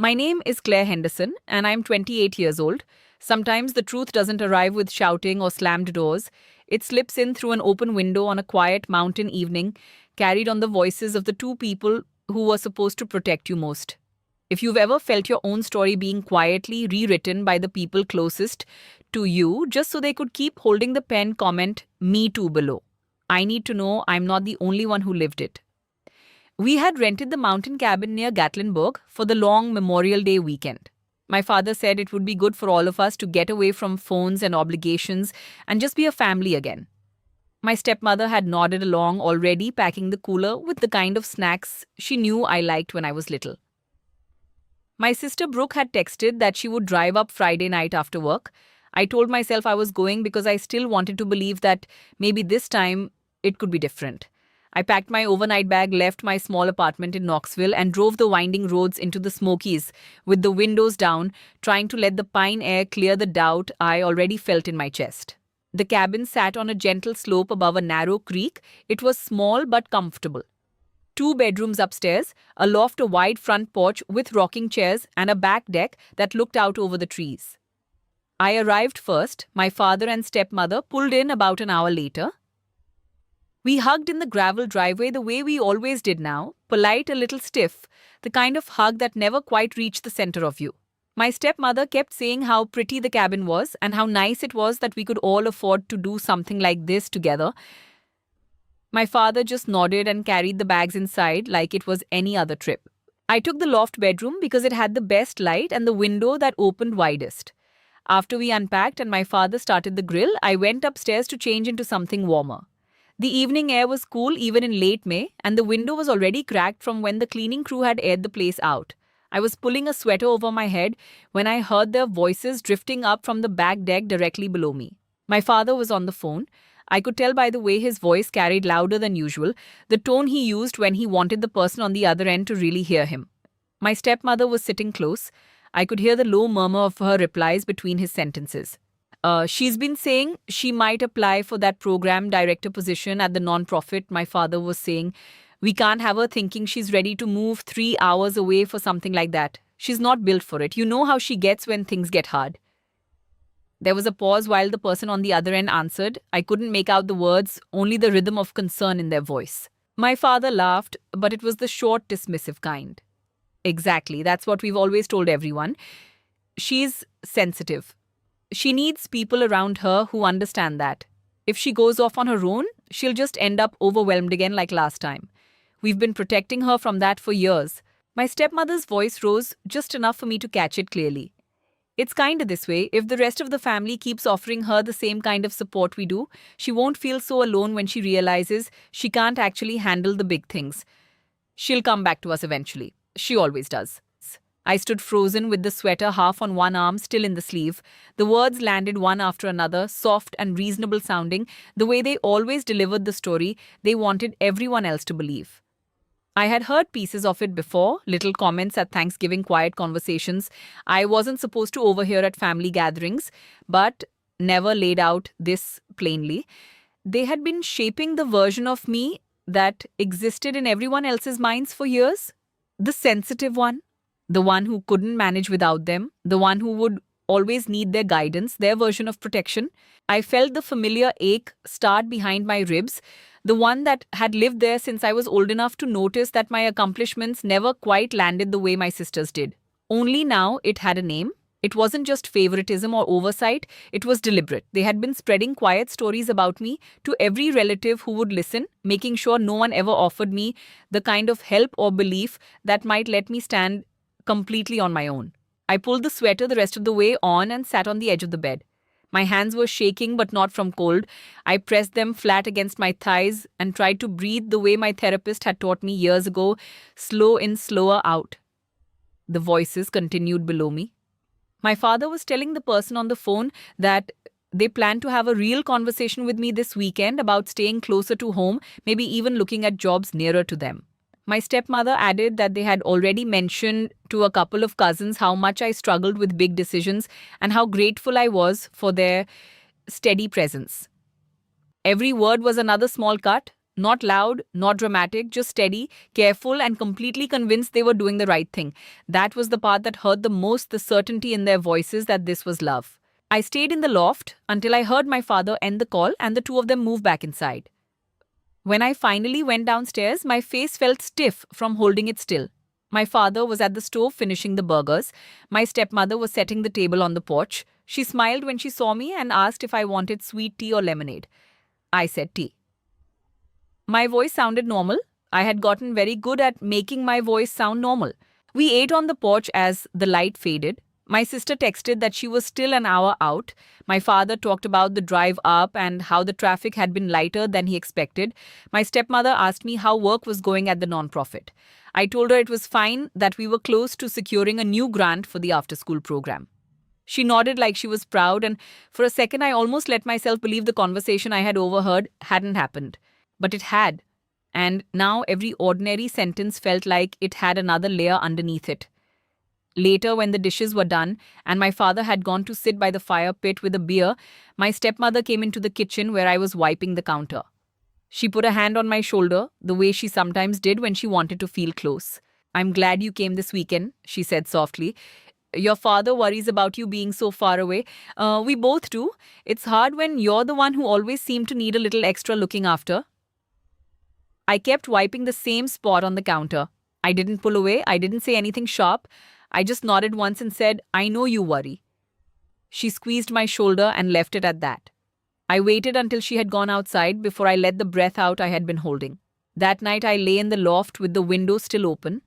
My name is Claire Henderson, and I'm 28 years old. Sometimes the truth doesn't arrive with shouting or slammed doors. It slips in through an open window on a quiet mountain evening, carried on the voices of the two people who were supposed to protect you most. If you've ever felt your own story being quietly rewritten by the people closest to you just so they could keep holding the pen, comment "Me Too" below. I need to know I'm not the only one who lived it. We had rented the mountain cabin near Gatlinburg for the long Memorial Day weekend. My father said it would be good for all of us to get away from phones and obligations and just be a family again. My stepmother had nodded along, already packing the cooler with the kind of snacks she knew I liked when I was little. My sister Brooke had texted that she would drive up Friday night after work. I told myself I was going because I still wanted to believe that maybe this time it could be different. I packed my overnight bag, left my small apartment in Knoxville, and drove the winding roads into the Smokies with the windows down, trying to let the pine air clear the doubt I already felt in my chest. The cabin sat on a gentle slope above a narrow creek. It was small but comfortable. 2 bedrooms upstairs, a loft, a wide front porch with rocking chairs, and a back deck that looked out over the trees. I arrived first. My father and stepmother pulled in about an hour later. We hugged in the gravel driveway the way we always did now, polite, a little stiff, the kind of hug that never quite reached the center of you. My stepmother kept saying how pretty the cabin was and how nice it was that we could all afford to do something like this together. My father just nodded and carried the bags inside like it was any other trip. I took the loft bedroom because it had the best light and the window that opened widest. After we unpacked and my father started the grill, I went upstairs to change into something warmer. The evening air was cool even in late May, and the window was already cracked from when the cleaning crew had aired the place out. I was pulling a sweater over my head when I heard their voices drifting up from the back deck directly below me. My father was on the phone. I could tell by the way his voice carried louder than usual, the tone he used when he wanted the person on the other end to really hear him. My stepmother was sitting close. I could hear the low murmur of her replies between his sentences. She's been saying she might apply for that program director position at the non-profit. My father was saying, we can't have her thinking she's ready to move 3 hours away for something like that. She's not built for it. You know how she gets when things get hard. There was a pause while the person on the other end answered. I couldn't make out the words, only the rhythm of concern in their voice. My father laughed, but it was the short, dismissive kind. Exactly, that's what we've always told everyone. She's sensitive. She needs people around her who understand that. If she goes off on her own, she'll just end up overwhelmed again like last time. We've been protecting her from that for years. My stepmother's voice rose just enough for me to catch it clearly. It's kinda this way, if the rest of the family keeps offering her the same kind of support we do, she won't feel so alone when she realizes she can't actually handle the big things. She'll come back to us eventually. She always does. I stood frozen with the sweater half on one arm still in the sleeve. The words landed one after another, soft and reasonable sounding, the way they always delivered the story they wanted everyone else to believe. I had heard pieces of it before, little comments at Thanksgiving, quiet conversations I wasn't supposed to overhear at family gatherings, but never laid out this plainly. They had been shaping the version of me that existed in everyone else's minds for years. The sensitive one. The one who couldn't manage without them, the one who would always need their guidance, their version of protection. I felt the familiar ache start behind my ribs, the one that had lived there since I was old enough to notice that my accomplishments never quite landed the way my sisters did. Only now it had a name. It wasn't just favoritism or oversight, it was deliberate. They had been spreading quiet stories about me to every relative who would listen, making sure no one ever offered me the kind of help or belief that might let me stand completely on my own. I pulled the sweater the rest of the way on and sat on the edge of the bed. My hands were shaking but not from cold. I pressed them flat against my thighs and tried to breathe the way my therapist had taught me years ago, slow in, slower out. The voices continued below me. My father was telling the person on the phone that they planned to have a real conversation with me this weekend about staying closer to home, maybe even looking at jobs nearer to them. My stepmother added that they had already mentioned to a couple of cousins how much I struggled with big decisions and how grateful I was for their steady presence. Every word was another small cut, Not loud, not dramatic, just steady, careful, and completely convinced they were doing the right thing. That was the part that hurt the most, the certainty in their voices that this was love. I stayed in the loft until I heard my father end the call and the two of them move back inside. When I finally went downstairs, my face felt stiff from holding it still. My father was at the stove finishing the burgers. My stepmother was setting the table on the porch. She smiled when she saw me and asked if I wanted sweet tea or lemonade. I said tea. My voice sounded normal. I had gotten very good at making my voice sound normal. We ate on the porch as the light faded. My sister texted that she was still an hour out. My father talked about the drive up and how the traffic had been lighter than he expected. My stepmother asked me how work was going at the nonprofit. I told her it was fine, that we were close to securing a new grant for the after school program. She nodded like she was proud, and for a second I almost let myself believe the conversation I had overheard hadn't happened. But it had. And now every ordinary sentence felt like it had another layer underneath it. Later, when the dishes were done and my father had gone to sit by the fire pit with a beer, my stepmother came into the kitchen where I was wiping the counter. She put a hand on my shoulder, the way she sometimes did when she wanted to feel close. "I'm glad you came this weekend," she said softly. "Your father worries about you being so far away. We both do. It's hard when you're the one who always seemed to need a little extra looking after." I kept wiping the same spot on the counter. I didn't pull away, I didn't say anything sharp. I just nodded once and said, "I know you worry." She squeezed my shoulder and left it at that. I waited until she had gone outside before I let the breath out I had been holding. That night I lay in the loft with the window still open.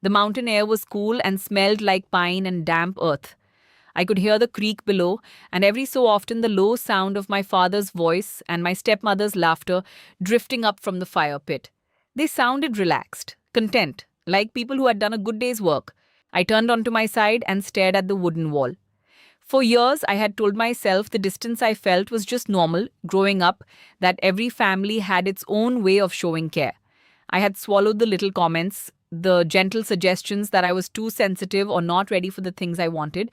The mountain air was cool and smelled like pine and damp earth. I could hear the creek below, and every so often the low sound of my father's voice and my stepmother's laughter drifting up from the fire pit. They sounded relaxed, content, like people who had done a good day's work. I turned onto my side and stared at the wooden wall. For years, I had told myself the distance I felt was just normal, growing up, that every family had its own way of showing care. I had swallowed the little comments, the gentle suggestions that I was too sensitive or not ready for the things I wanted.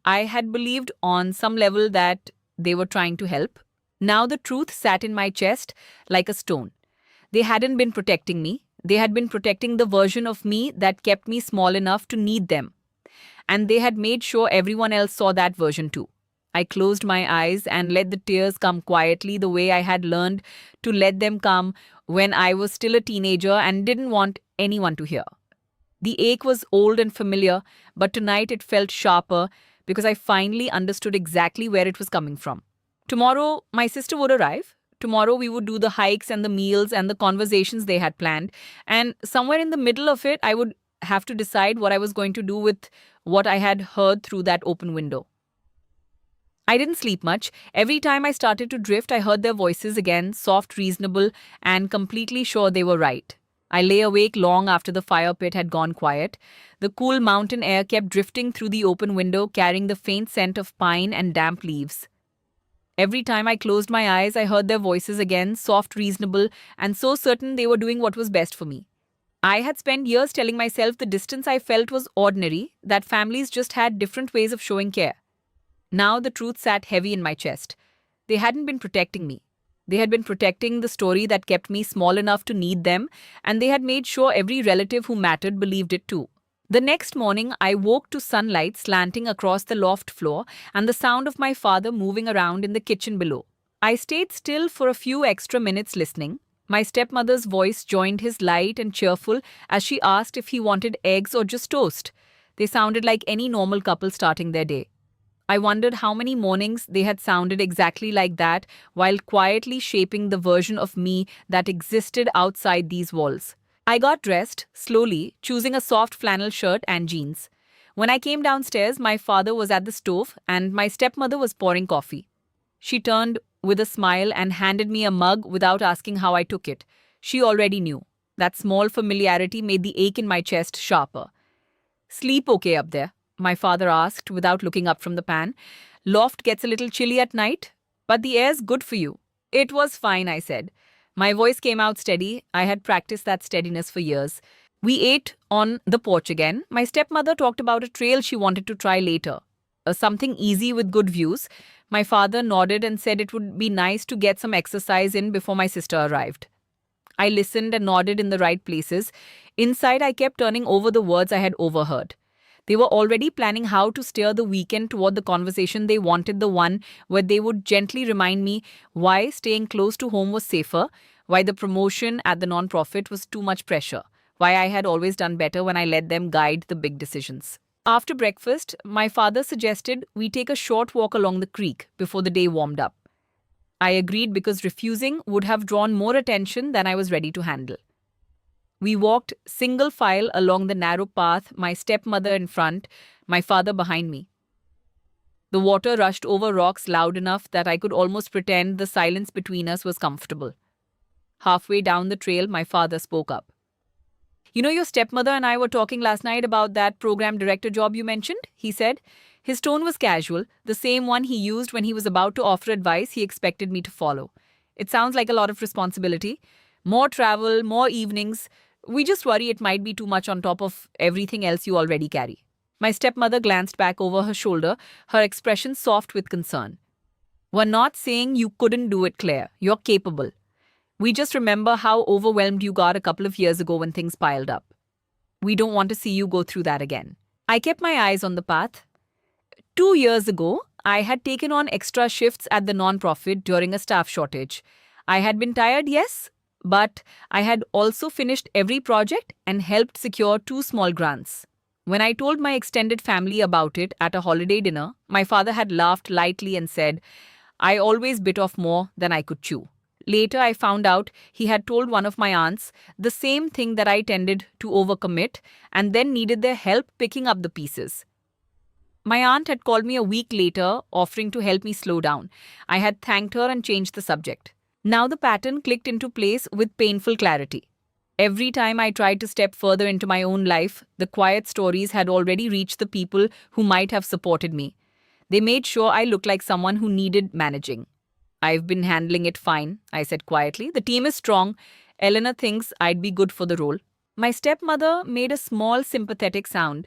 I had believed on some level that they were trying to help. Now the truth sat in my chest like a stone. They hadn't been protecting me. They had been protecting the version of me that kept me small enough to need them. And they had made sure everyone else saw that version too. I closed my eyes and let the tears come quietly the way I had learned to let them come when I was still a teenager and didn't want anyone to hear. The ache was old and familiar, but tonight it felt sharper because I finally understood exactly where it was coming from. Tomorrow, my sister would arrive. Tomorrow we would do the hikes and the meals and the conversations they had planned. And somewhere in the middle of it, I would have to decide what I was going to do with what I had heard through that open window. I didn't sleep much. Every time I started to drift, I heard their voices again, soft, reasonable, and completely sure they were right. I lay awake long after the fire pit had gone quiet. The cool mountain air kept drifting through the open window, carrying the faint scent of pine and damp leaves. Every time I closed my eyes, I heard their voices again, soft, reasonable, and so certain they were doing what was best for me. I had spent years telling myself the distance I felt was ordinary, that families just had different ways of showing care. Now the truth sat heavy in my chest. They hadn't been protecting me. They had been protecting the story that kept me small enough to need them, and they had made sure every relative who mattered believed it too. The next morning, I woke to sunlight slanting across the loft floor and the sound of my father moving around in the kitchen below. I stayed still for a few extra minutes listening. My stepmother's voice joined his, light and cheerful, as she asked if he wanted eggs or just toast. They sounded like any normal couple starting their day. I wondered how many mornings they had sounded exactly like that while quietly shaping the version of me that existed outside these walls. I got dressed, slowly, choosing a soft flannel shirt and jeans. When I came downstairs, my father was at the stove and my stepmother was pouring coffee. She turned with a smile and handed me a mug without asking how I took it. She already knew. That small familiarity made the ache in my chest sharper. "Sleep okay up there?" my father asked without looking up from the pan. "Loft gets a little chilly at night, but the air's good for you." "It was fine," I said. My voice came out steady. I had practiced that steadiness for years. We ate on the porch again. My stepmother talked about a trail she wanted to try later. Something easy with good views. My father nodded and said it would be nice to get some exercise in before my sister arrived. I listened and nodded in the right places. Inside, I kept turning over the words I had overheard. They were already planning how to steer the weekend toward the conversation they wanted, the one where they would gently remind me why staying close to home was safer, why the promotion at the non-profit was too much pressure, why I had always done better when I let them guide the big decisions. After breakfast, my father suggested we take a short walk along the creek before the day warmed up. I agreed because refusing would have drawn more attention than I was ready to handle. We walked single file along the narrow path, my stepmother in front, my father behind me. The water rushed over rocks loud enough that I could almost pretend the silence between us was comfortable. Halfway down the trail, my father spoke up. You know, your stepmother and I were talking last night about that program director job you mentioned, he said. His tone was casual, the same one he used when he was about to offer advice he expected me to follow. It sounds like a lot of responsibility. More travel, more evenings. We just worry it might be too much on top of everything else you already carry. My stepmother glanced back over her shoulder, her expression soft with concern. We're not saying you couldn't do it, Claire. You're capable. We just remember how overwhelmed you got a couple of years ago when things piled up. We don't want to see you go through that again. I kept my eyes on the path. 2 years ago, I had taken on extra shifts at the non-profit during a staff shortage. I had been tired, yes, but I had also finished every project and helped secure 2 small grants. When I told my extended family about it at a holiday dinner, my father had laughed lightly and said, I always bit off more than I could chew. Later, I found out he had told one of my aunts the same thing, that I tended to overcommit and then needed their help picking up the pieces. My aunt had called me a week later, offering to help me slow down. I had thanked her and changed the subject. Now the pattern clicked into place with painful clarity. Every time I tried to step further into my own life, the quiet stories had already reached the people who might have supported me. They made sure I looked like someone who needed managing. I've been handling it fine, I said quietly. The team is strong. Eleanor thinks I'd be good for the role. My stepmother made a small sympathetic sound.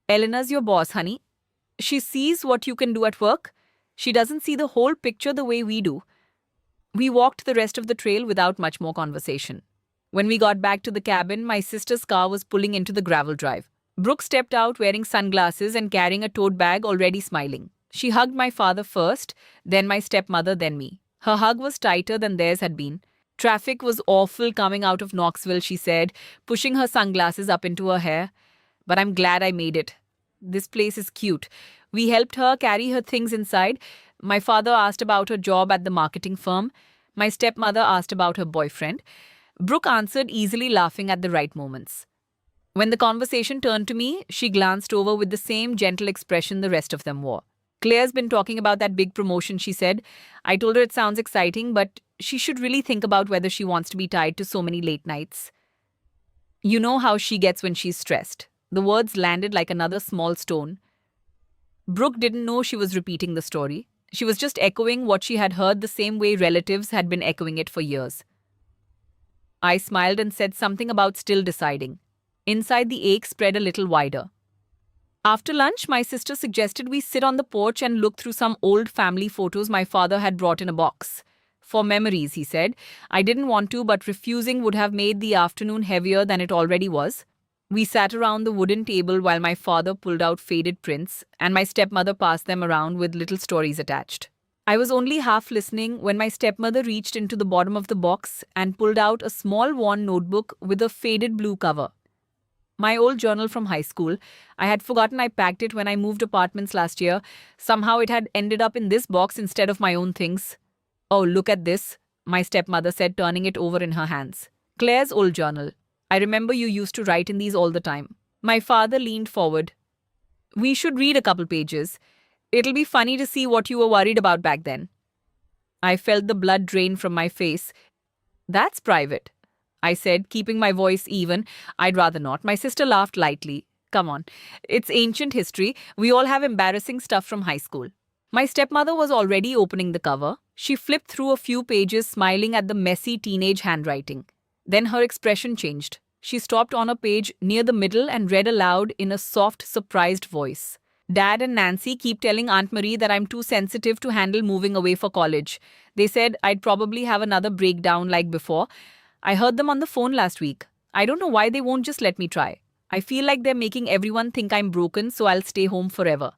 Eleanor's your boss, honey. She sees what you can do at work. She doesn't see the whole picture the way we do. We walked the rest of the trail without much more conversation. When we got back to the cabin, my sister's car was pulling into the gravel drive. Brooke stepped out wearing sunglasses and carrying a tote bag, already smiling. She hugged my father first, then my stepmother, then me. Her hug was tighter than theirs had been. Traffic was awful coming out of Knoxville, she said, pushing her sunglasses up into her hair. But I'm glad I made it. This place is cute. We helped her carry her things inside. My father asked about her job at the marketing firm. My stepmother asked about her boyfriend. Brooke answered easily, laughing at the right moments. When the conversation turned to me, she glanced over with the same gentle expression the rest of them wore. Claire's been talking about that big promotion, she said. I told her it sounds exciting, but she should really think about whether she wants to be tied to so many late nights. You know how she gets when she's stressed. The words landed like another small stone. Brooke didn't know she was repeating the story. She was just echoing what she had heard the same way relatives had been echoing it for years. I smiled and said something about still deciding. Inside, the ache spread a little wider. After lunch, my sister suggested we sit on the porch and look through some old family photos my father had brought in a box. For memories, he said. I didn't want to, but refusing would have made the afternoon heavier than it already was. We sat around the wooden table while my father pulled out faded prints and my stepmother passed them around with little stories attached. I was only half listening when my stepmother reached into the bottom of the box and pulled out a small worn notebook with a faded blue cover. My old journal from high school. I had forgotten I packed it when I moved apartments last year. Somehow it had ended up in this box instead of my own things. Oh, look at this, my stepmother said, turning it over in her hands. Claire's old journal. I remember you used to write in these all the time. My father leaned forward. We should read a couple pages. It'll be funny to see what you were worried about back then. I felt the blood drain from my face. That's private, I said, keeping my voice even. I'd rather not. My sister laughed lightly. Come on. It's ancient history. We all have embarrassing stuff from high school. My stepmother was already opening the cover. She flipped through a few pages, smiling at the messy teenage handwriting. Then her expression changed. She stopped on a page near the middle and read aloud in a soft, surprised voice. Dad and Nancy keep telling Aunt Marie that I'm too sensitive to handle moving away for college. They said I'd probably have another breakdown like before. I heard them on the phone last week. I don't know why they won't just let me try. I feel like they're making everyone think I'm broken, so I'll stay home forever.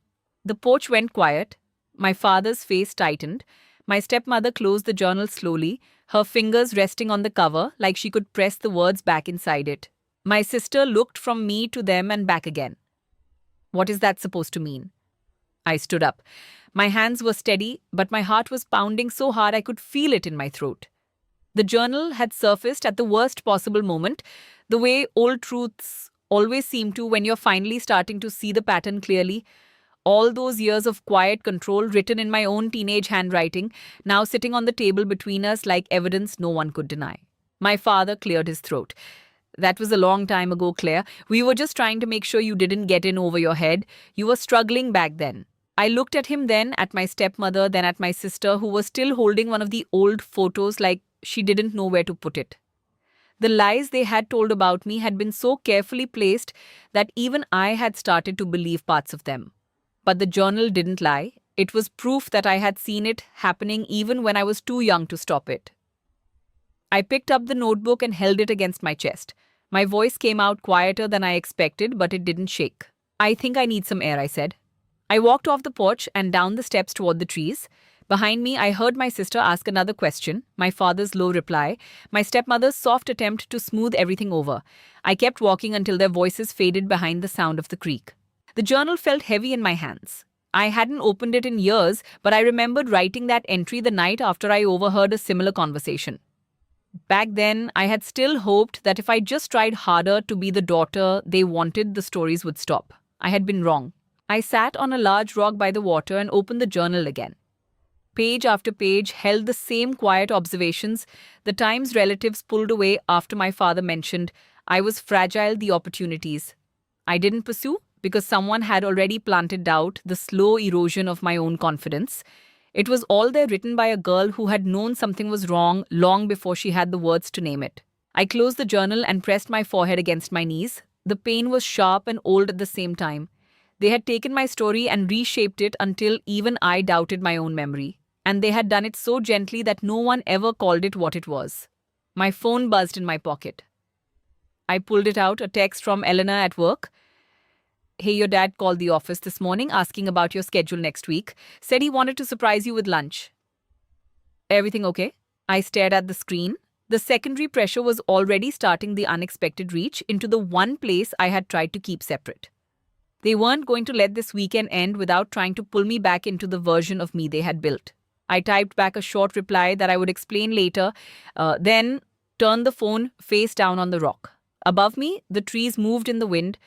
The porch went quiet. My father's face tightened. My stepmother closed the journal slowly, her fingers resting on the cover like she could press the words back inside it. My sister looked from me to them and back again. What is that supposed to mean? I stood up. My hands were steady, but my heart was pounding so hard I could feel it in my throat. The journal had surfaced at the worst possible moment, the way old truths always seem to when you're finally starting to see the pattern clearly. All those years of quiet control written in my own teenage handwriting, now sitting on the table between us like evidence no one could deny. My father cleared his throat. That was a long time ago, Claire. We were just trying to make sure you didn't get in over your head. You were struggling back then. I looked at him then, at my stepmother, then at my sister, who was still holding one of the old photos like she didn't know where to put it. The lies they had told about me had been so carefully placed that even I had started to believe parts of them. But the journal didn't lie. It was proof that I had seen it happening even when I was too young to stop it. I picked up the notebook and held it against my chest. My voice came out quieter than I expected, but it didn't shake. I think I need some air, I said. I walked off the porch and down the steps toward the trees. Behind me, I heard my sister ask another question, my father's low reply, my stepmother's soft attempt to smooth everything over. I kept walking until their voices faded behind the sound of the creek. The journal felt heavy in my hands. I hadn't opened it in years, but I remembered writing that entry the night after I overheard a similar conversation. Back then, I had still hoped that if I just tried harder to be the daughter they wanted, the stories would stop. I had been wrong. I sat on a large rock by the water and opened the journal again. Page after page held the same quiet observations, the times relatives pulled away after my father mentioned I was fragile, the opportunities I didn't pursue because someone had already planted doubt, the slow erosion of my own confidence. It was all there written by a girl who had known something was wrong long before she had the words to name it. I closed the journal and pressed my forehead against my knees. The pain was sharp and old at the same time. They had taken my story and reshaped it until even I doubted my own memory. And they had done it so gently that no one ever called it what it was. My phone buzzed in my pocket. I pulled it out, a text from Eleanor at work. Hey, your dad called the office this morning asking about your schedule next week. Said he wanted to surprise you with lunch. Everything okay? I stared at the screen. The secondary pressure was already starting the unexpected reach into the one place I had tried to keep separate. They weren't going to let this weekend end without trying to pull me back into the version of me they had built. I typed back a short reply that I would explain later, then turned the phone face down on the rock. Above me, the trees moved in the wind.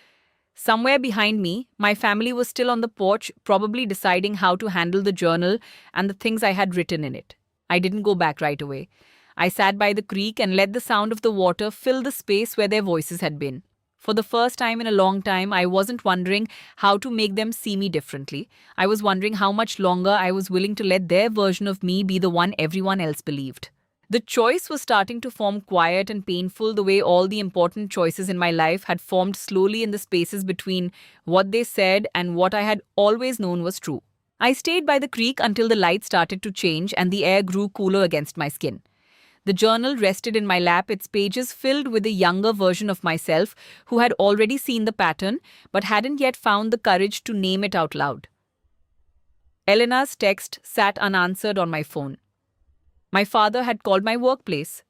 Somewhere behind me, my family was still on the porch, probably deciding how to handle the journal and the things I had written in it. I didn't go back right away. I sat by the creek and let the sound of the water fill the space where their voices had been. For the first time in a long time, I wasn't wondering how to make them see me differently. I was wondering how much longer I was willing to let their version of me be the one everyone else believed. The choice was starting to form quiet and painful the way all the important choices in my life had formed slowly in the spaces between what they said and what I had always known was true. I stayed by the creek until the light started to change and the air grew cooler against my skin. The journal rested in my lap, its pages filled with a younger version of myself who had already seen the pattern but hadn't yet found the courage to name it out loud. Eleanor's text sat unanswered on my phone. My father had called my workplace.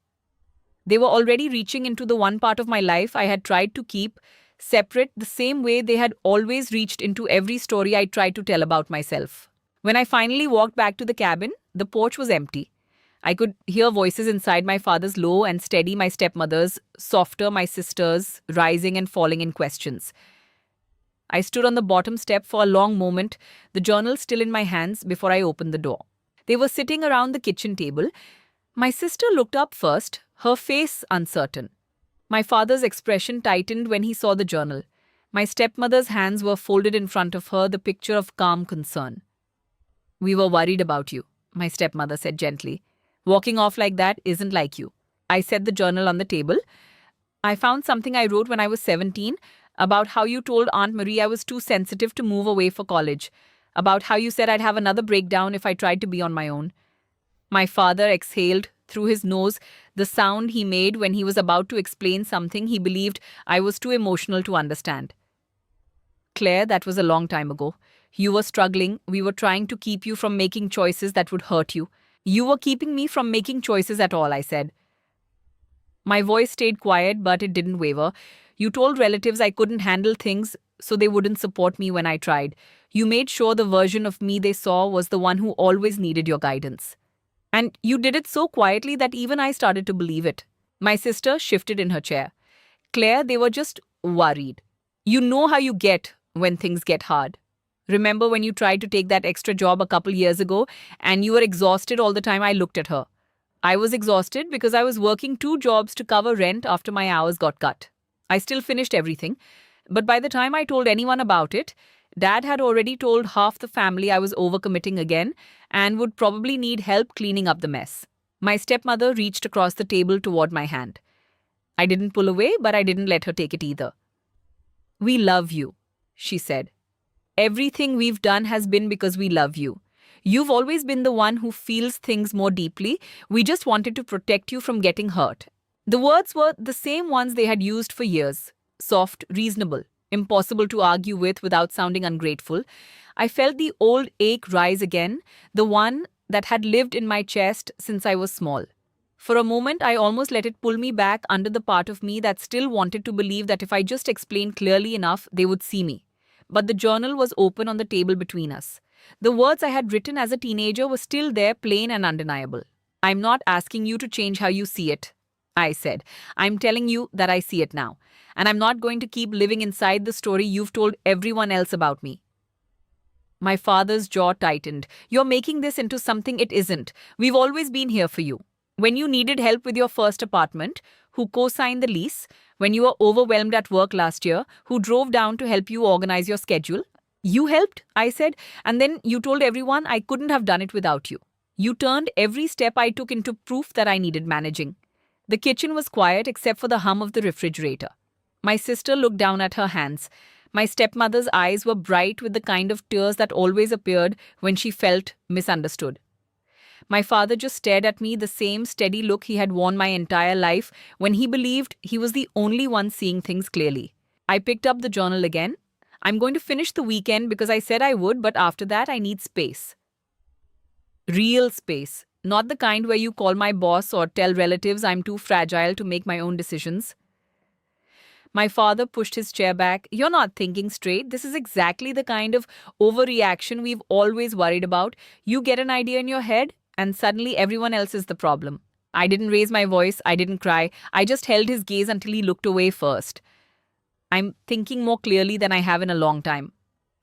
They were already reaching into the one part of my life I had tried to keep separate the same way they had always reached into every story I tried to tell about myself. When I finally walked back to the cabin, the porch was empty. I could hear voices inside, my father's low and steady, my stepmother's softer, my sister's rising and falling in questions. I stood on the bottom step for a long moment, the journal still in my hands, before I opened the door. They were sitting around the kitchen table. My sister looked up first, her face uncertain. My father's expression tightened when he saw the journal. My stepmother's hands were folded in front of her, the picture of calm concern. "We were worried about you," my stepmother said gently. "Walking off like that isn't like you." I set the journal on the table. "I found something I wrote when I was 17 about how you told Aunt Marie I was too sensitive to move away for college, about how you said I'd have another breakdown if I tried to be on my own." My father exhaled, through his nose, the sound he made when he was about to explain something he believed I was too emotional to understand. Claire, that was a long time ago. You were struggling. We were trying to keep you from making choices that would hurt you. You were keeping me from making choices at all, I said. My voice stayed quiet, but it didn't waver. You told relatives I couldn't handle things, so they wouldn't support me when I tried. You made sure the version of me they saw was the one who always needed your guidance. And you did it so quietly that even I started to believe it. My sister shifted in her chair. Claire, they were just worried. You know how you get when things get hard. Remember when you tried to take that extra job a couple years ago and you were exhausted all the time? I looked at her. I was exhausted because I was working 2 jobs to cover rent after my hours got cut. I still finished everything, but by the time I told anyone about it, Dad had already told half the family I was overcommitting again and would probably need help cleaning up the mess. My stepmother reached across the table toward my hand. I didn't pull away, but I didn't let her take it either. We love you, she said. Everything we've done has been because we love you. You've always been the one who feels things more deeply. We just wanted to protect you from getting hurt. The words were the same ones they had used for years. Soft, reasonable, impossible to argue with without sounding ungrateful. I felt the old ache rise again, the one that had lived in my chest since I was small. For a moment, I almost let it pull me back under the part of me that still wanted to believe that if I just explained clearly enough, they would see me. But the journal was open on the table between us. The words I had written as a teenager were still there, plain and undeniable. I'm not asking you to change how you see it, I said. I'm telling you that I see it now. And I'm not going to keep living inside the story you've told everyone else about me. My father's jaw tightened. You're making this into something it isn't. We've always been here for you. When you needed help with your first apartment, who co-signed the lease? When you were overwhelmed at work last year, who drove down to help you organize your schedule? You helped, I said, and then you told everyone I couldn't have done it without you. You turned every step I took into proof that I needed managing. The kitchen was quiet except for the hum of the refrigerator. My sister looked down at her hands. My stepmother's eyes were bright with the kind of tears that always appeared when she felt misunderstood. My father just stared at me, the same steady look he had worn my entire life when he believed he was the only one seeing things clearly. I picked up the journal again. I'm going to finish the weekend because I said I would, but after that I need space. Real space. Not the kind where you call my boss or tell relatives I'm too fragile to make my own decisions. My father pushed his chair back. You're not thinking straight. This is exactly the kind of overreaction we've always worried about. You get an idea in your head, and suddenly everyone else is the problem. I didn't raise my voice. I didn't cry. I just held his gaze until he looked away first. I'm thinking more clearly than I have in a long time,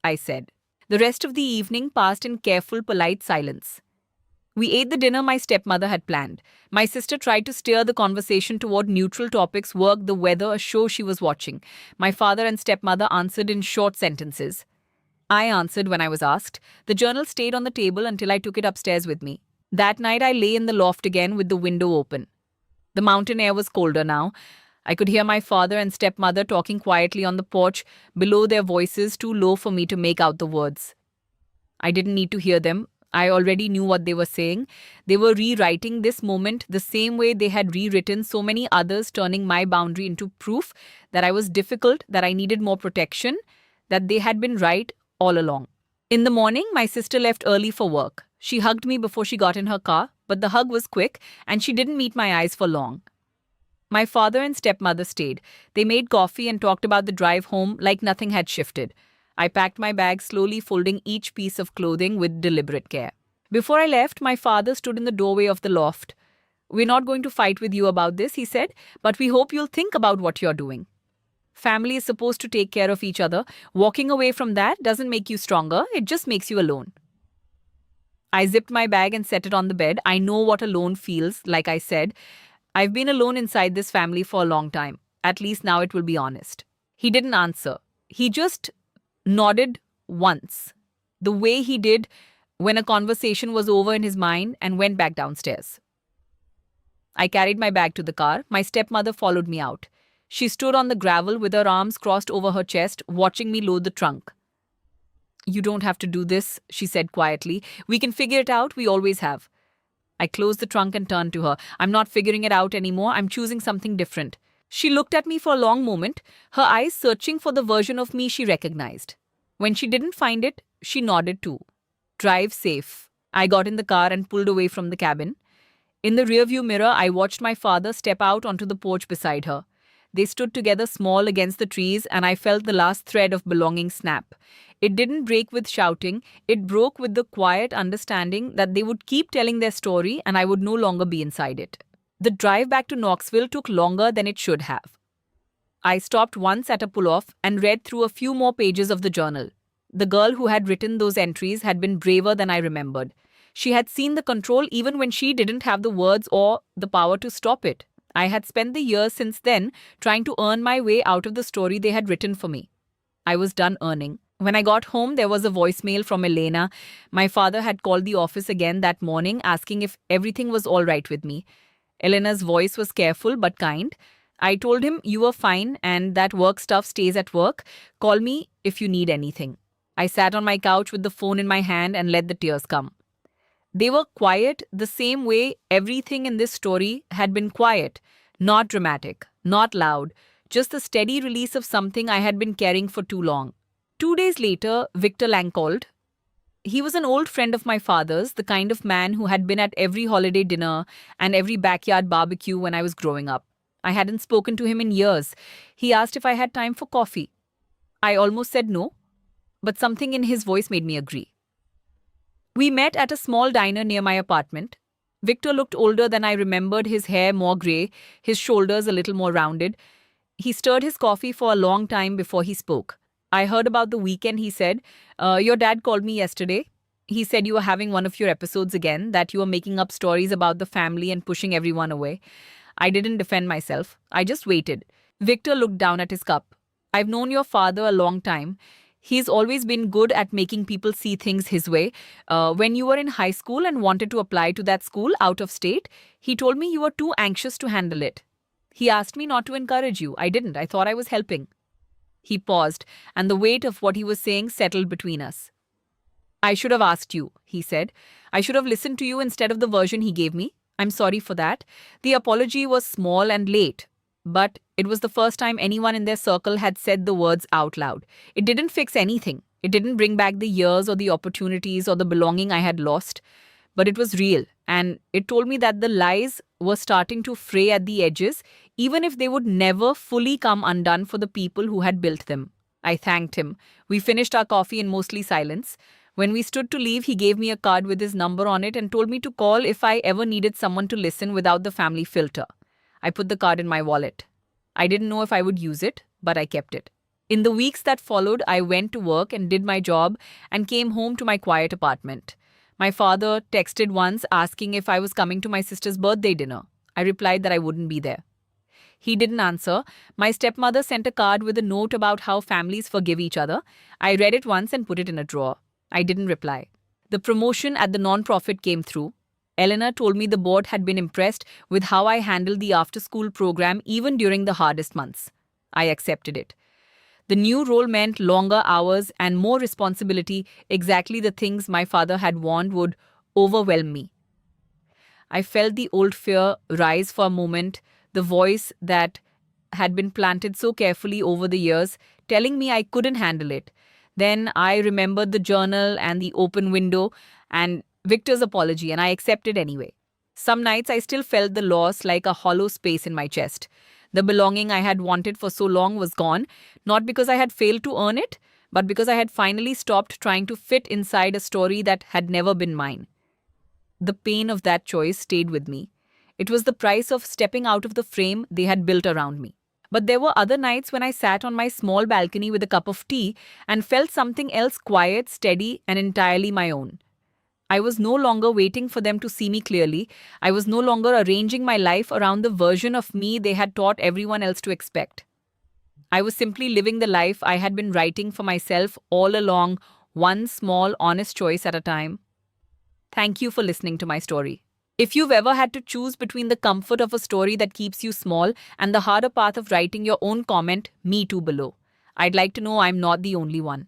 I said. The rest of the evening passed in careful, polite silence. We ate the dinner my stepmother had planned. My sister tried to steer the conversation toward neutral topics: work, the weather, a show she was watching. My father and stepmother answered in short sentences. I answered when I was asked. The journal stayed on the table until I took it upstairs with me. That night I lay in the loft again with the window open. The mountain air was colder now. I could hear my father and stepmother talking quietly on the porch, below, their voices too low for me to make out the words. I didn't need to hear them. I already knew what they were saying. They were rewriting this moment the same way they had rewritten so many others, turning my boundary into proof that I was difficult, that I needed more protection, that they had been right all along. In the morning, my sister left early for work. She hugged me before she got in her car, but the hug was quick and she didn't meet my eyes for long. My father and stepmother stayed. They made coffee and talked about the drive home like nothing had shifted. I packed my bag, slowly folding each piece of clothing with deliberate care. Before I left, my father stood in the doorway of the loft. We're not going to fight with you about this, he said, but we hope you'll think about what you're doing. Family is supposed to take care of each other. Walking away from that doesn't make you stronger, it just makes you alone. I zipped my bag and set it on the bed. I know what alone feels, like I said. I've been alone inside this family for a long time. At least now it will be honest. He didn't answer. He just nodded once, the way he did when a conversation was over in his mind, and went back downstairs. I carried my bag to the car. My stepmother followed me out. She stood on the gravel with her arms crossed over her chest, watching me load the trunk. You don't have to do this, she said quietly. We can figure it out, we always have. I closed the trunk and turned to her. I'm not figuring it out anymore. I'm choosing something different. She looked at me for a long moment, her eyes searching for the version of me she recognized. When she didn't find it, she nodded too. Drive safe. I got in the car and pulled away from the cabin. In the rearview mirror, I watched my father step out onto the porch beside her. They stood together small against the trees, and I felt the last thread of belonging snap. It didn't break with shouting, it broke with the quiet understanding that they would keep telling their story and I would no longer be inside it. The drive back to Knoxville took longer than it should have. I stopped once at a pull-off and read through a few more pages of the journal. The girl who had written those entries had been braver than I remembered. She had seen the control even when she didn't have the words or the power to stop it. I had spent the years since then trying to earn my way out of the story they had written for me. I was done earning. When I got home, there was a voicemail from Elena. My father had called the office again that morning asking if everything was all right with me. Elena's voice was careful but kind. I told him, "You were fine and that work stuff stays at work. Call me if you need anything." I sat on my couch with the phone in my hand and let the tears come. They were quiet the same way everything in this story had been quiet, not dramatic, not loud, just the steady release of something I had been carrying for too long. 2 days later, Victor Lang called. He was an old friend of my father's, the kind of man who had been at every holiday dinner and every backyard barbecue when I was growing up. I hadn't spoken to him in years. He asked if I had time for coffee. I almost said no, but something in his voice made me agree. We met at a small diner near my apartment. Victor looked older than I remembered, his hair more grey, his shoulders a little more rounded. He stirred his coffee for a long time before he spoke. I heard about the weekend, he said. Your dad called me yesterday. He said you were having one of your episodes again, that you were making up stories about the family and pushing everyone away. I didn't defend myself. I just waited. Victor looked down at his cup. I've known your father a long time. He's always been good at making people see things his way. When you were in high school and wanted to apply to that school out of state, he told me you were too anxious to handle it. He asked me not to encourage you. I didn't. I thought I was helping. He paused, and the weight of what he was saying settled between us. I should have asked you, he said. I should have listened to you instead of the version he gave me. I'm sorry for that. The apology was small and late, but it was the first time anyone in their circle had said the words out loud. It didn't fix anything. It didn't bring back the years or the opportunities or the belonging I had lost, but it was real, and it told me that the lies were starting to fray at the edges, even if they would never fully come undone for the people who had built them. I thanked him. We finished our coffee in mostly silence. When we stood to leave, he gave me a card with his number on it and told me to call if I ever needed someone to listen without the family filter. I put the card in my wallet. I didn't know if I would use it, but I kept it. In the weeks that followed, I went to work and did my job and came home to my quiet apartment. My father texted once asking if I was coming to my sister's birthday dinner. I replied that I wouldn't be there. He didn't answer. My stepmother sent a card with a note about how families forgive each other. I read it once and put it in a drawer. I didn't reply. The promotion at the non-profit came through. Eleanor told me the board had been impressed with how I handled the after-school program even during the hardest months. I accepted it. The new role meant longer hours and more responsibility, exactly the things my father had warned would overwhelm me. I felt the old fear rise for a moment, the voice that had been planted so carefully over the years, telling me I couldn't handle it. Then I remembered the journal and the open window and Victor's apology, and I accepted anyway. Some nights I still felt the loss like a hollow space in my chest. The belonging I had wanted for so long was gone, not because I had failed to earn it, but because I had finally stopped trying to fit inside a story that had never been mine. The pain of that choice stayed with me. It was the price of stepping out of the frame they had built around me. But there were other nights when I sat on my small balcony with a cup of tea and felt something else quiet, steady, and entirely my own. I was no longer waiting for them to see me clearly. I was no longer arranging my life around the version of me they had taught everyone else to expect. I was simply living the life I had been writing for myself all along, one small, honest choice at a time. Thank you for listening to my story. If you've ever had to choose between the comfort of a story that keeps you small and the harder path of writing your own comment, me too below. I'd like to know I'm not the only one.